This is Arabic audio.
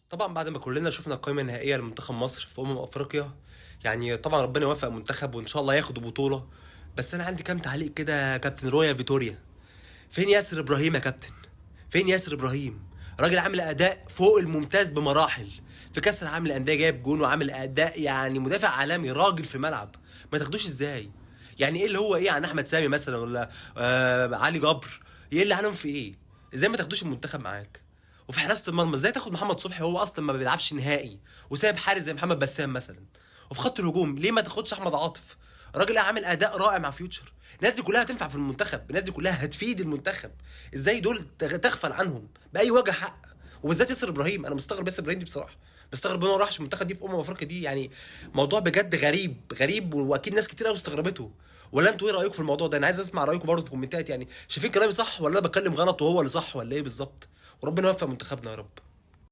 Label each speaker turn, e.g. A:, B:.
A: طبعا بعد ما كلنا شفنا القائمه النهائيه لمنتخب مصر في افريقيا، يعني طبعا ربنا يوفق المنتخب وان شاء الله ياخد البطوله. بس انا عندي كام تعليق كده يا كابتن رويا فيتوريا. فين ياسر ابراهيم يا كابتن؟ فين ياسر ابراهيم؟ راجل عامل اداء فوق الممتاز بمراحل. في كاس العالم للانديه جايب جون وعامل اداء يعني مدافع عالمي، راجل في ملعب. ما تاخدوش ازاي؟ يعني ايه اللي هو ايه عن احمد سامي مثلا ولا علي جبر؟ ايه اللي عنهم في ايه؟ ازاي ما تاخدوش المنتخب معاك؟ وفي حراسه المرمى ازاي تاخد محمد صبحي هو اصلا ما بيلعبش نهائي، وسايب حارس زي محمد بسام مثلا؟ وفي خط الهجوم ليه ما تاخدش احمد عاطف؟ راجل عامل اداء رائع مع فيوتشر. الناس دي كلها هتنفع في المنتخب، الناس دي كلها هتفيد المنتخب. ازاي دول تغفل عنهم باي وجه حق؟ وبالذات ياسر ابراهيم، انا مستغرب ياسر ابراهيم دي بصراحه. مستغرب انه ما راحش المنتخب دي في افريقيا دي يعني. موضوع بجد غريب غريب، واكيد ناس كتير قوي استغربته. ولا انتوا ايه رايكم في الموضوع ده؟ انا عايز اسمع رايكم برضه في الكومنتات، يعني شايفين كلامي صح ولا انا بتكلم غلط وهو اللي صح ولا ايه بالظبط؟ وربنا يوفق منتخبنا يا رب.